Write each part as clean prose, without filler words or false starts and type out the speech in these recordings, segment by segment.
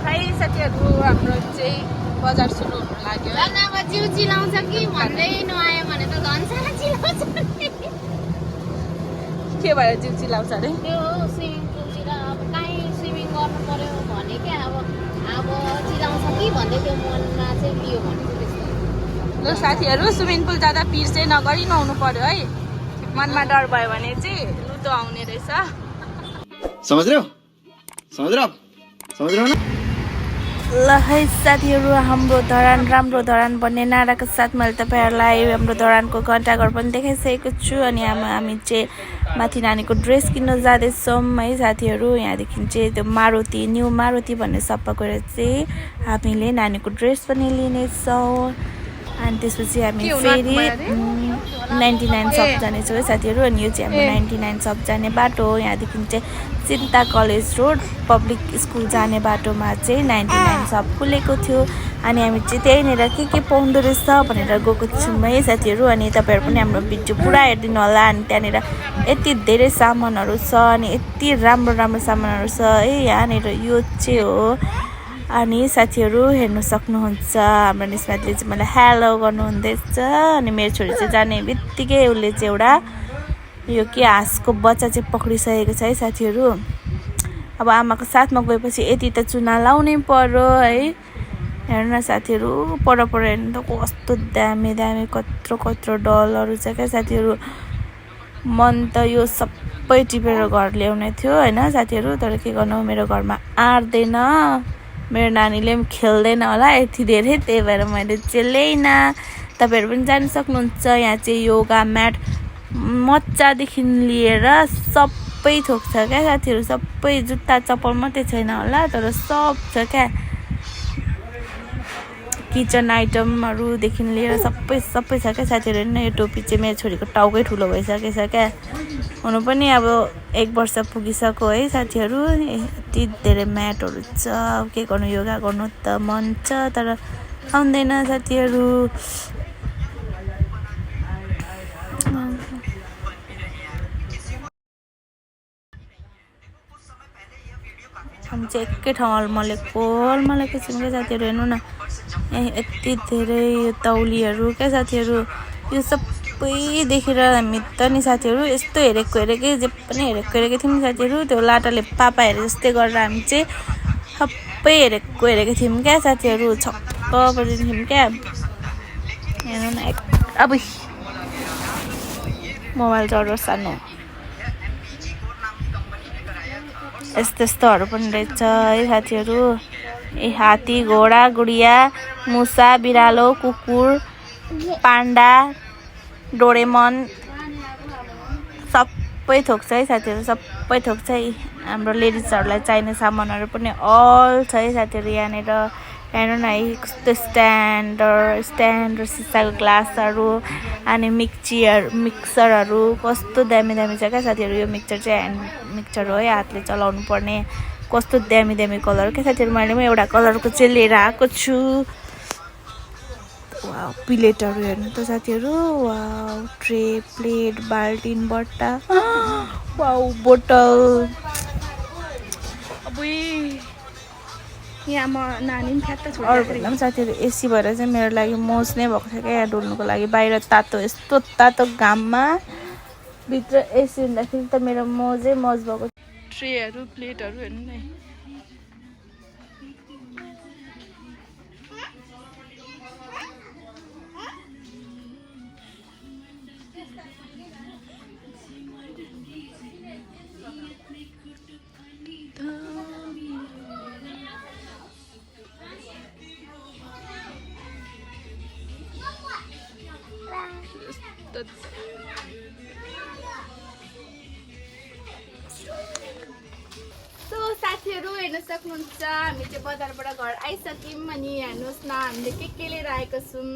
खै साथीहरू हाम्रो चाहिँ बजार सुरु हुनु लाग्यो अब जिउ चिलाउँछ कि भन्दै नआयो भने त झन् साह्रो चिलाउँछ के भयो जिउ चिलाउँछ अरे त्यो स्विमिङ पुलतिर अब काहीँ स्विमिङ गर्नु पर्यो भने क्या अब चिलाउँछ कि भन्दै त्यो मनमा चाहिँ लियो भने ल साथीहरू स्विमिङ पुल जाँदा पिर चाहिँ नगरी नहुनु पर्यो है मनमा डर भयो भने चाहिँ लुतो आउने रहेछ समझ रहे हो न ल है साथीहरू हाम्रो धरान राम्रो धरान भन्ने नाराको साथ मैले तपाईँहरूलाई हाम्रो धरानको घन्टाघर पनि देखाइसकेको छु अनि हामी चाहिँ माथि नानीको ड्रेस किन्न जाँदैछौँ है साथीहरू यहाँदेखि चाहिँ त्यो मारुति न्यू मारुति भन्ने सपा गएर चाहिँ हामीले नानीको ड्रेस पनि लिनेछौँ अनि त्यसपछि हामी फेरि 99 सप जानेछौँ है साथीहरू अनि यो चाहिँ हाम्रो 99 सप जाने बाटो हो यहाँदेखि चाहिँ सिन्ता कलेज रोड पब्लिक स्कुल जाने बाटोमा चाहिँ 99 सप खुलेको थियो अनि हामी चाहिँ त्यहीँनिर के पाउँदो रहेछ भनेर गएको छौँ है साथीहरू अनि तपाईँहरू पनि हाम्रो भिडियो पुरा हेरिदिनु होला अनि त्यहाँनिर यति धेरै सामानहरू छ अनि यति राम्रो सामानहरू छ है यहाँनिर यो चाहिँ हो अनि साथीहरू हेर्नु सक्नुहुन्छ हाम्रो निस्माले चाहिँ मलाई हेलो गर्नुहुँदैछ अनि मेरो छोरी चाहिँ जाने बित्तिकै उसले चाहिँ एउटा यो के हाँसको बच्चा चाहिँ पक्रिसकेको छ है साथीहरू अब आमाको साथमा गएपछि यति त चुना लाउनै पर्यो है हेर्नु न साथीहरू पर हेर्नु त कस्तो दामी कत्रो डलहरू छ क्या साथीहरू मन त यो सबै टिपेर घर ल्याउने थियो होइन साथीहरू तर के गर्नु मेरो घरमा आँट्दैन मेरो नानीले पनि खेल्दैन होला यति धेरै त्यही भएर मैले चाहिँ ल्याइनँ तपाईँहरू पनि जान सक्नुहुन्छ यहाँ चाहिँ योगा म्याट मच्चादेखि लिएर सबै थोक छ क्या साथीहरू सबै जुत्ता चप्पल मात्रै छैन होला तर सब छ क्या किचन आइटमहरूदेखि लिएर सबै छ क्या साथीहरू होइन यो टोपी चाहिँ मेरो छोरीको टाउकै ठुलो भइसकेछ क्या हुनु पनि अब 1 वर्ष पुगिसक्यो है साथीहरू यति धेरै म्याटहरू छ के गर्नु योगा गर्नु त मन छ तर आउँदैन साथीहरू हामी चाहिँ एकै ठाउँमा मलेको छौँ क्या साथीहरू हेर्नु न यति धेरै यो तौलीहरू क्या साथीहरू यो सबै देखेर हामी त नि साथीहरू यस्तो हेरेकै जे पनि हेरेकै थियौँ नि साथीहरू त्यो लाटाले पापा हेरे जस्तै गरेर हामी चाहिँ सबै हेरेकै थियौँ क्या साथीहरू छक्क परिदिन्थ्यौँ क्या हेर्नु न अब मोबाइल चार्जर सानो यस्तोहरू पनि रहेछ है साथीहरू हात्ती घोडा गुडिया मुसा बिरालो कुकुर पान्डा डोरेमन सबै थोक छ है साथीहरू सबै थोक छ है हाम्रो लेडिजहरूलाई चाहिने सामानहरू पनि अल छ है साथीहरू यहाँनिर हेर्नु न है कस्तो स्ट्यान्ड र सिसाको ग्लासहरू अनि मिक्सरहरू कस्तो दामी छ क्या साथीहरू यो मिक्सर चाहिँ ह्यान्ड मिक्सर हो है हातले चलाउनु पर्ने कस्तो दामी कलर क्या साथीहरू मैले पनि एउटा कलरको चाहिँ लिएर आएको छु वाउ प्लेटहरू हेर्नु त साथीहरू वाउ ट्रे प्लेट बाल्टिन बट्टा वाउ बोतल अब यहाँ म नानी पनि फ्याट्ट छोड्दा साथीहरू एसी भएर चाहिँ मेरो लागि मोज नै भएको छ क्या यहाँ डुल्नुको लागि बाहिर तातो यस्तो तातो घाममा भित्र एसी हुँदाखेरि त मेरो मोज भएको ट्रेहरू प्लेटहरू हेर्नु न साथीहरू हेर्न सक्नुहुन्छ हामी चाहिँ बजारबाट घर आइसक्यौँ अनि हेर्नुहोस् न हामीले के लिएर आएको छौँ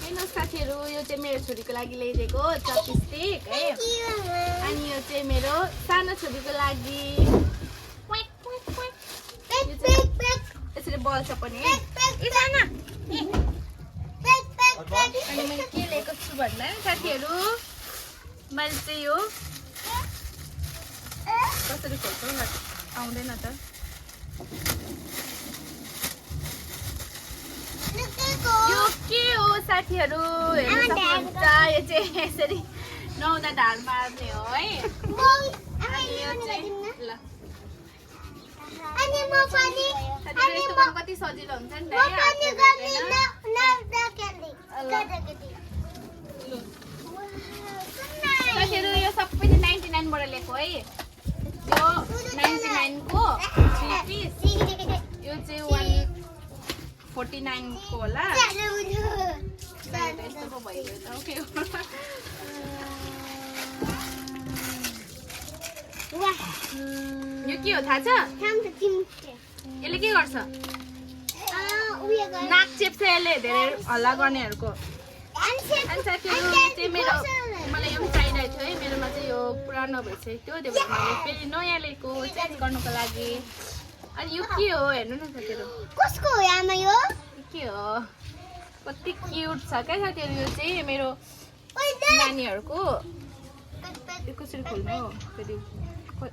हेर्नुहोस् साथीहरू यो चाहिँ मेरो छोरीको लागि ल्याइदिएको चपस्टिक है अनि यो चाहिँ मेरो सानो छोरीको लागि यसरी बल्छ पनि है अनि मैले के लिएको छु भन्दा साथीहरू मैले चाहिँ यो कसरी खोल्छु आउँदैन त यो के हो साथीहरू हेर्न सक्नुहुन्छ यो चाहिँ यसरी नुहाउँदा ढाड मार्ने हो है अनि यो चाहिँ ल अनि म पनि साथीहरू यस्तो गर्नु कति सजिलो हुन्छ नि त है हातले भेट्दैन। साथीहरू यो सबै चाहिँ 99 बाट ल्याएको है यो 99 को 3 पिस यो चाहिँ 149 को होला यस्तो पो भइगयो त ओके यो के हो थाहा छ यसले के गर्छ नाक चेप्छ यसले धेरै हल्ला गर्नेहरूको अनि साथीहरू चाहिँ मेरो मलाई यो चाहिरहेको थियो है मेरोमा चाहिँ यो पुरानो भइसकेको थियो त्यही भएर मैले फेरि नयाँ ल्याएको चेन्ज गर्नुको लागि अनि यो के हो हेर्नु न साथीहरू कसको हो आमा यो के हो कति क्युट छ क्या साथीहरू यो चाहिँ मेरो नानीहरूको यो कसरी खोल्नु हो फेरि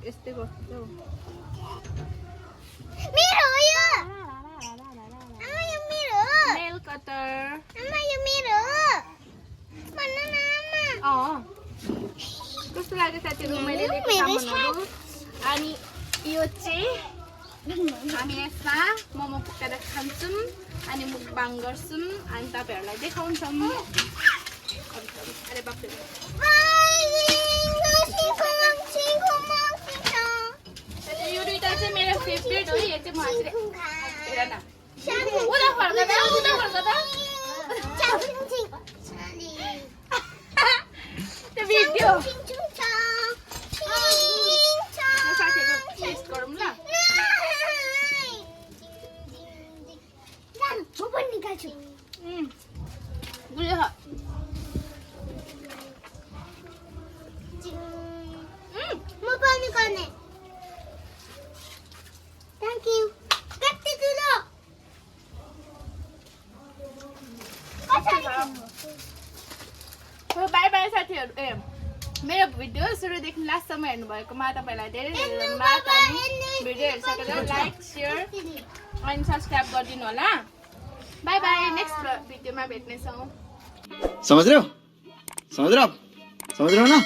यस्तै गर्छु मेरो हो यो आमा यो मेरो हो नेल कटर आमा यो मेरो हो भन्नु न आमा कस्तो लाग्यो साथीहरू मैले लिएको सामानहरू अनि यो चाहिँ हामी यसमा मोमो पकाएर खान्छौँ अनि मुकबाङ गर्छौँ अनि तपाईँहरूलाई देखाउँछौँ अरे बाप रे यो दुईटा चाहिँ मेरो फेभरेट हो यो चाहिँ म हेर न उता फर्का त त्यो भिडियो साथीहरू टेस्ट गरौँ ल म पनि निकाल्छु गुलियो म पनि गर्ने थ्याङ्क यू कति ठुलो बाई बाई साथीहरू ए मेरो भिडियो सुरुदेखि लास्टसम्म हेर्नुभएकोमा तपाईँलाई धेरै धेरै धन्यवाद अनि भिडियो हेरिसकेर लाइक सेयर अनि सब्सक्राइब गरिदिनु होला बाई बाई नेक्स्ट भिडियोमा भेट्नेछौँ समझ रहे हो ना